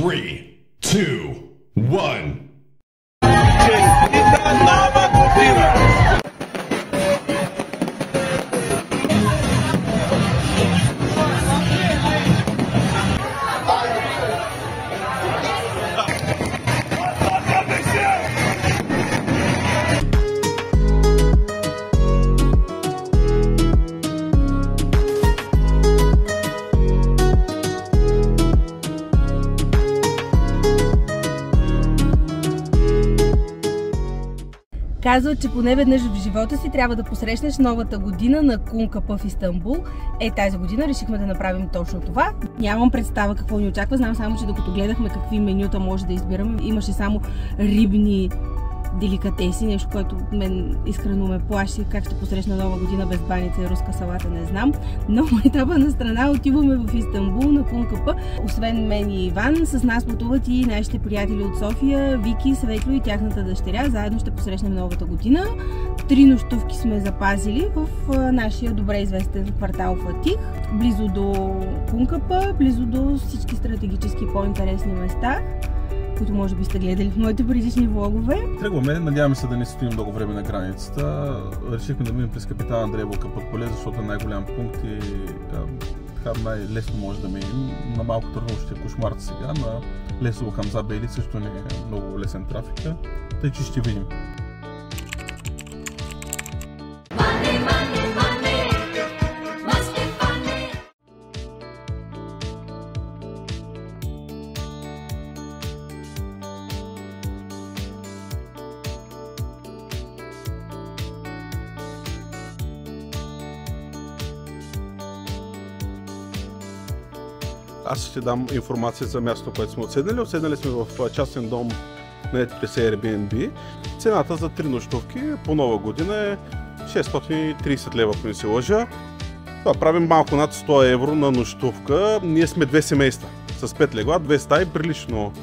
3, 2, 1. Казват, че поне веднъж в живота си трябва да посрещнеш новата година на Кункапъ в Истанбул. Тази година решихме да направим точно това. Нямам представа какво ни очаква, знам само, че докато гледахме какви менюта може да избираме, имаше само рибни деликатеси, нещо, което мен искрено ме плаши. Как ще посрещна нова година без баница и руска салата, не знам. Но майтапа на страна, отиваме в Истанбул на Кункапъ. Освен мен и Иван, с нас пътуват и нашите приятели от София, Вики, Светло и тяхната дъщеря. Заедно ще посрещнем новата година. 3 нощувки сме запазили в нашия добре известен квартал Фатих, близо до Кункапъ, близо до всички стратегически по-интересни места, които може би сте гледали в моите предишни влогове. Тръгваме, надяваме се да не стоим много време на границата. Решихме да минем през Капитан Андреево Капътполе, защото е най-голям пункт и така най-лесно може да минем. На Малко Търново ще е кошмарът сега, на Лесово Хамза Бейли също не е много лесен трафика, тъй че ще видим. Аз ще дам информация за мястото, което сме отседнали. Отседнали сме в частен дом на през Airbnb. Цената за 3 нощувки по нова година е 630 лева, ако не се лъжа. Това правим малко над 100 евро на нощувка. Ние сме 2 семейства с 5 легла, 2 стаи, прилично.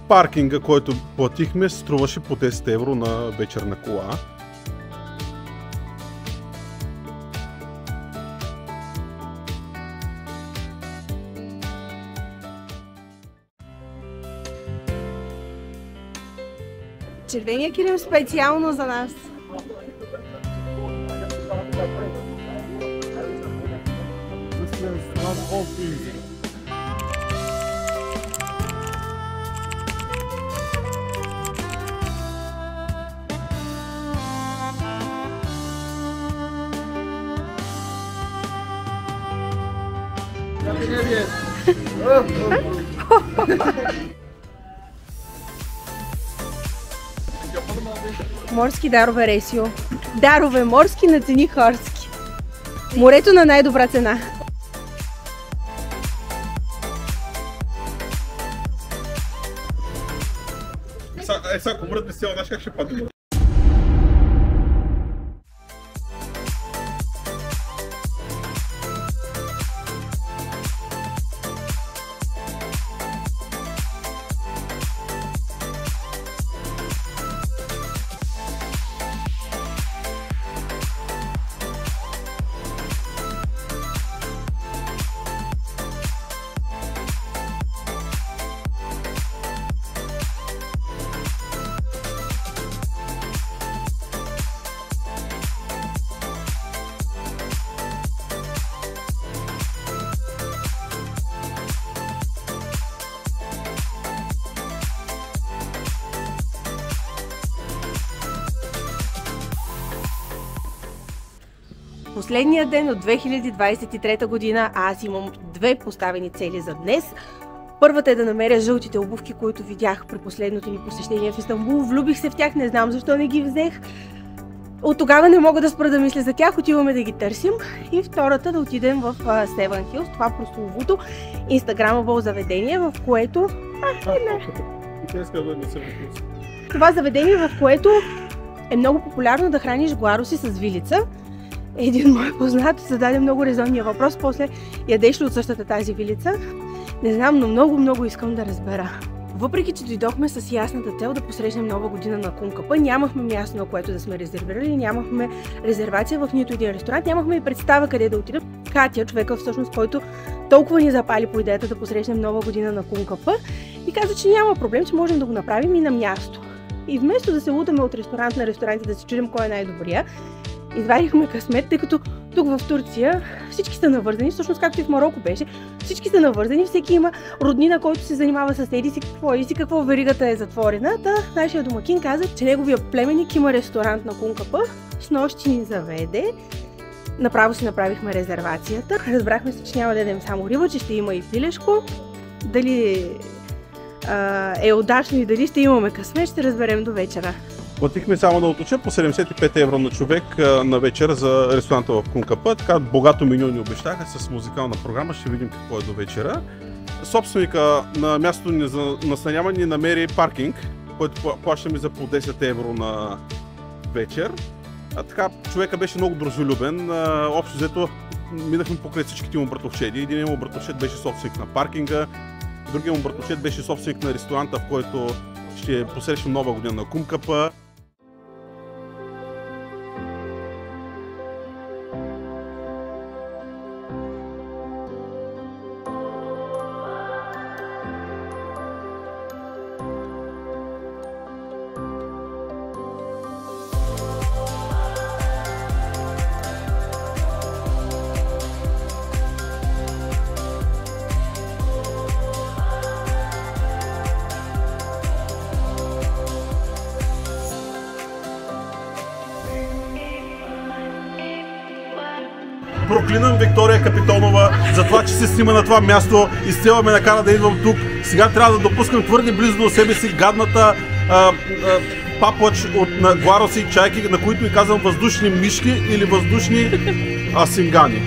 Паркинга, който платихме, струваше по 10 евро на вечерна кола. Червения килим специално за нас. Морски дарове Ресио. Дарове морски на цени хорски. Морето на най-добра цена. Сега, ако мрът без цяло, знаеш как ще падне? Последния ден от 2023 година аз имам 2 поставени цели за днес. Първата е да намеря жълтите обувки, които видях при последното ни посещение в Истанбул. Влюбих се в тях, не знам защо не ги взех. От тогава не мога да спра да мисля за тях, отиваме да ги търсим. И втората да отидем в Seven Hills, това прословуто инстаграмово заведение, в което... Това заведение, в което е много популярно да храниш гларуси с вилица. Един мой познат зададе много резонния въпрос, после ядеш ли от същата тази вилица? Не знам, но много искам да разбера. Въпреки че дойдохме с ясната цел да посрещнем нова година на Кункапъ, нямахме място, на което да сме резервирали, нямахме резервация в нито един ресторант, нямахме и представа къде да отидем. Катя, човека всъщност, който толкова ни запали по идеята да посрещнем нова година на КУНКП, и каза, че няма проблем, че можем да го направим и на място. И вместо да се лутаме от ресторант на ресторант и да се чудим кой е най-добрия, извадихме късмет, тъй като тук в Турция всички са навързани, всъщност както и в Мароко беше, всички са навързани, всеки има роднина, който се занимава с еди си какво веригата е затворена. Нашия домакин каза, че неговия племенник има ресторант на КУНКП, снощи ни заведе, направо си направихме резервацията, разбрахме се, че няма да ядем само риба, че ще има и пилешко. Дали е удачно и дали ще имаме късмет, ще разберем до вечера. Платихме, само да уточня, по 75 евро на човек на вечер за ресторанта в КУНКП. Така богато меню ни обещаха с музикална програма, ще видим какво е до вечера. Собственика на мястото ни за настаняване ни намери паркинг, който плащаме за по 10 евро на вечер. Така, човека беше много дружелюбен. Общо взето минахме покрай всичките му братовчеди. Един му братовчет беше собственик на паркинга, другия му братовчет беше собственик на ресторанта, в който ще посрещнем нова година на КУНКП. Проклинам Виктория Капитонова за това, че се снима на това място и с цел ме накара да идвам тук. Сега трябва да допускам твърде близо до себе си гадната паплач на глароси и чайки, на които и казвам въздушни мишки или въздушни асингани.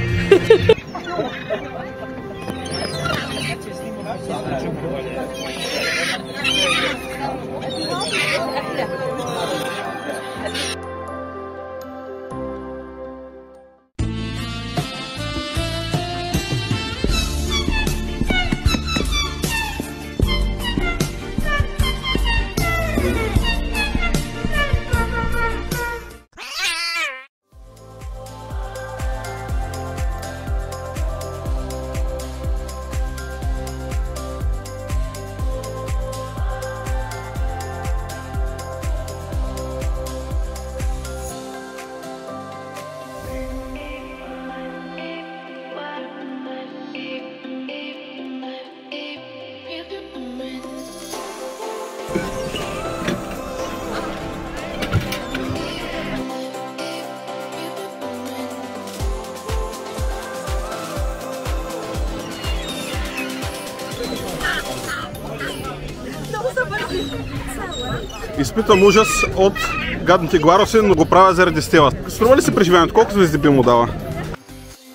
Изпитвам ужас от гадните глароси, но го правя заради Стела. Струва ли се преживяването? Колко звезди би му дала?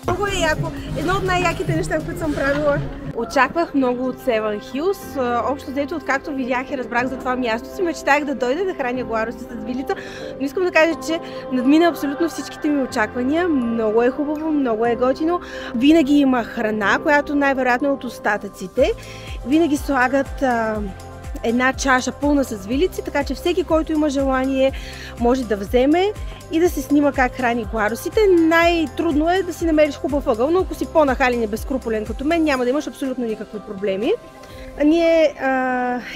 Много е яко. Едно от най-яките неща, които съм правила. Очаквах много от Seven Hills. Общо взето, откакто видях и разбрах за това място, си мечтах да дойда да храня глароси с вилица. Но искам да кажа, че надмина абсолютно всичките ми очаквания. Много е хубаво, много е готино. Винаги има храна, която най-вероятно е от остатъците. Винаги слагат една чаша пълна с вилици, така че всеки, който има желание, може да вземе и да се снима как храни гларосите. Най-трудно е да си намериш хубав ъгъл, но ако си по-нахален и безскрупулен като мен, няма да имаш абсолютно никакви проблеми. Ние,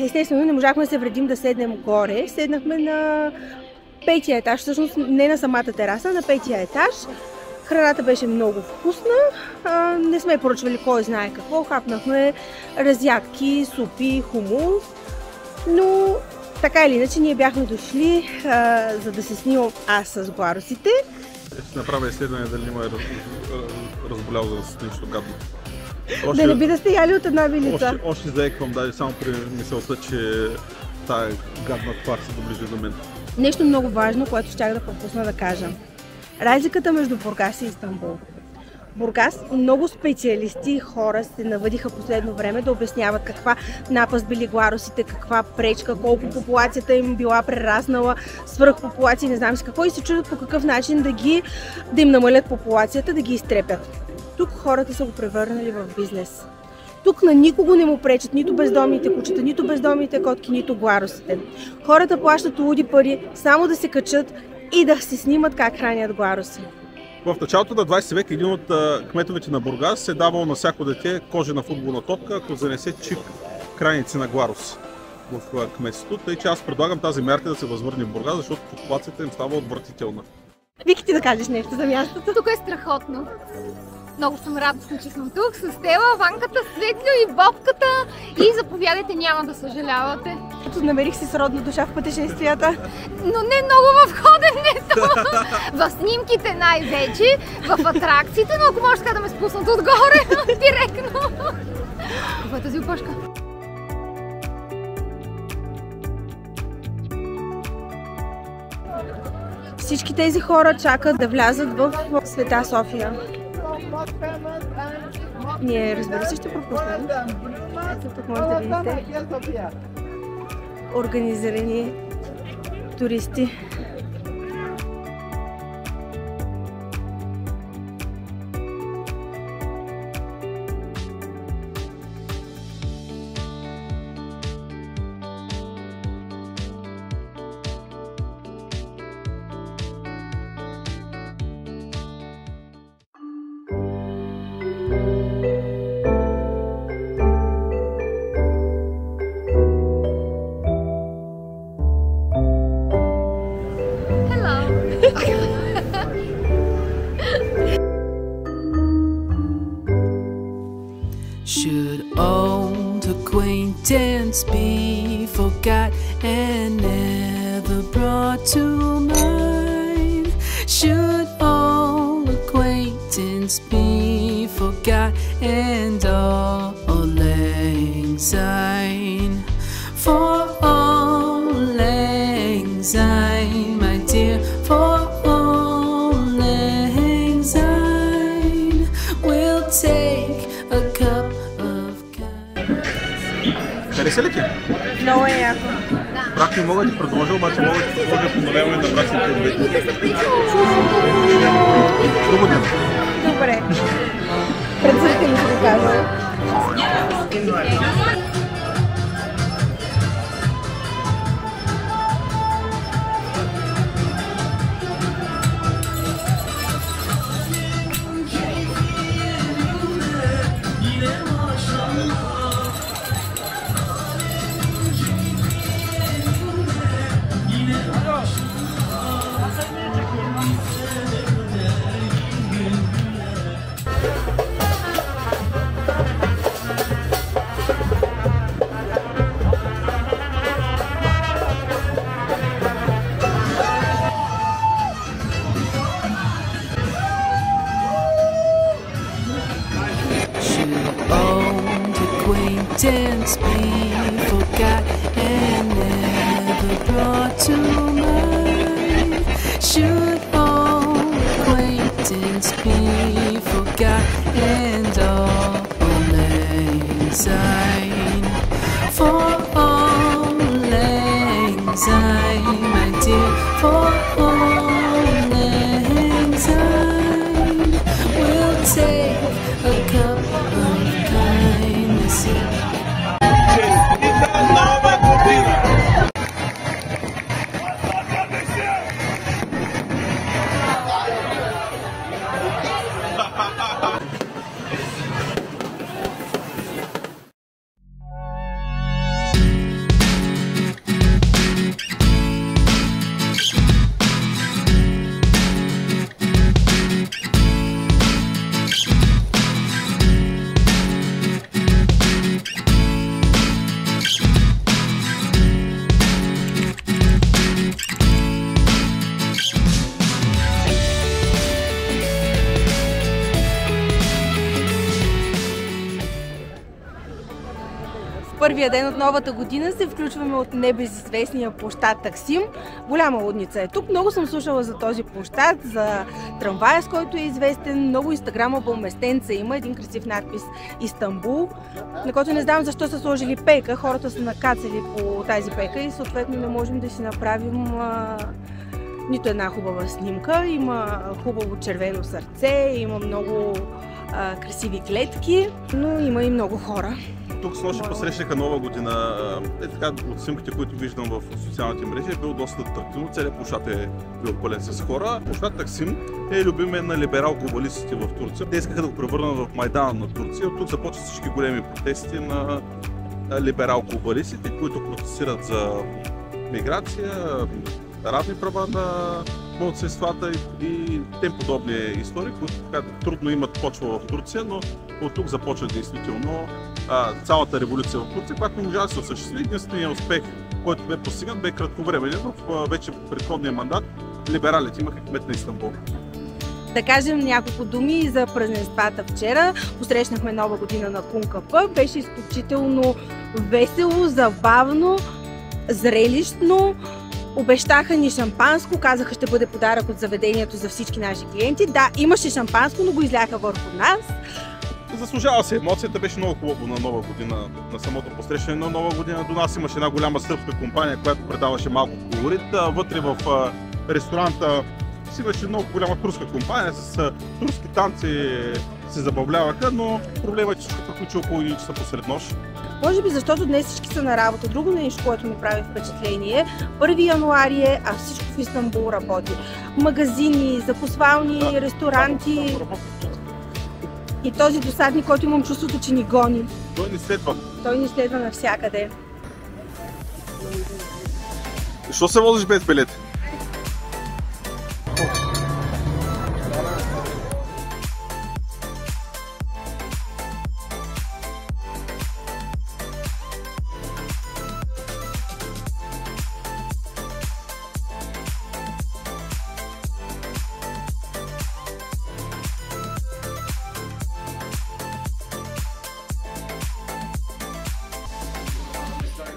естествено, не можахме да се вредим да седнем горе. Седнахме на 5-тия етаж, всъщност не на самата тераса, на 5-тия етаж. Храната беше много вкусна, не сме поръчвали кой знае какво, хапнахме разядки, супи, хумус, но така или иначе ние бяхме дошли, за да се снимам аз с гларосите. Ще направя изследване дали има разболял за нещо гадно. Да не би да сте яли от една вилица. Още заеквам, даже само при мисълта, че тая гадна твар се доближи до мен. Нещо много важно, което щях да пропусна да кажа. Разликата между Бургас и Истанбул. Бургас много специалисти и хора се навъдиха последно време да обясняват каква напаст били гларосите, каква пречка, колко популацията им била прераснала, свръхпопулации, не знам си какво, и се чудят по какъв начин да им намалят популацията, да ги изтрепят. Тук хората са го превърнали в бизнес. Тук на никого не му пречат нито бездомните кучета, нито бездомните котки, нито гларосите. Хората плащат луди пари само да се качат и да се снимат как хранят глароси. В началото на 20 век един от кметовете на Бургас е давал на всяко дете кожена футболна топка, ако занесе чик крайници на Гларус в кметството. Тъй че аз предлагам тази мярка да се възвърне в Бургас, защото популацията им става отвратителна. Вики, ти да кажеш нещо за мястото? Тук е страхотно. Много съм радостна, че съм тук с Стела, Ванката, Светлю и Бобката. И заповядайте, няма да съжалявате. Ето, намерих си сродна душа в пътешествията. Но не много в ходенето. В снимките най-вече, в атракциите, но ако може така да ме спуснат отгоре, директно. Какво е тази опашка? Всички тези хора чакат да влязат в Света София. Ние, разбира се, ще пропуснем. Ето тук може да видите организирани туристи. Should old acquaintance be forgot and never brought to mind? Should old acquaintance be forgot and all lang syne? For all lang syne, my dear, for all lang syne, we'll take a cup of Хареса ли ти? Много е яко. Брак не мога да ти предложа, обаче мога да ти предложа подновяване на брачните обети. Друго ден. Добре. Предварително ще го кажа. acquaintance be forgot and never brought to mind? Should old acquaintance be forgot and all lang syne? For all lang syne, my dear, for all lang syne, we'll take a cup of kindness. Първия ден от новата година се включваме от небезизвестния площад Таксим. Голяма лудница е тук. Много съм слушала за този площад, за трамвая, с който е известен. Много инстаграмабъл местенца има. Един красив надпис Истанбул, на който не знам защо са сложили пейка. Хората са накацали по тази пейка и съответно не можем да си направим нито една хубава снимка. Има хубаво червено сърце, има много красиви клетки, но има и много хора. тук снощи посрещнаха Нова година. Така, от снимките, които виждам в социалните мрежи, е бил доста атрактивно. Целият площад е бил пълен с хора. Площад Таксим е любимен на либерал-глобалистите в Турция. Те искаха да го превърнат в Майдана на Турция. От тук започват всички големи протести на либерал-глобалистите, които протестират за миграция, равни права на малцинствата и тем подобни истории, които така трудно имат почва в Турция, но от тук започва действително цялата революция в Турция, която можа да се осъществи. Единственият успех, който бе постигнат, бе кратковременен. В вече предходния мандат либералите имаха кмет на Истанбул. Да кажем няколко думи за празненствата вчера. Посрещнахме Нова година на КУНКП. Беше изключително весело, забавно, зрелищно. Обещаха ни шампанско, казаха ще бъде подарък от заведението за всички наши клиенти. Да, имаше шампанско, но го изляха върху нас. Заслужава се емоцията, беше много хубаво на Нова година, на самото посрещане на Нова година. До нас имаше една голяма сръбска компания, която предаваше малко колорит. Вътре в ресторанта си имаше много голяма турска компания, с турски танци се забавляваха, но проблемът е, че всичко приключи около 1 часа посред нощ. Може би защото днес всички са на работа. Друго нещо, което ми прави впечатление, 1 януари е, а всичко в Истанбул работи. Магазини, закусвални, ресторанти. И този досадник, който имам чувството, че ни гони. Той ни следва. Той ни следва навсякъде. Защо се возиш без билет?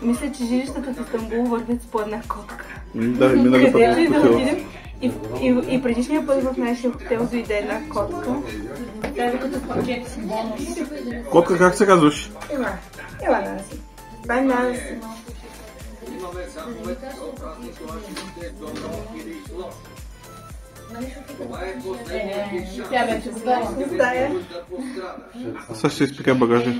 Мисля, че жилищата в Истанбул вървят по една котка. Да, минали път да отидем. И предишния път в нашия хотел дойде една котка. Тя като пакет. Котка, как се казваш? Ела Наси. Бай Наси. Тя вече стая. Сега ще изпика багажа.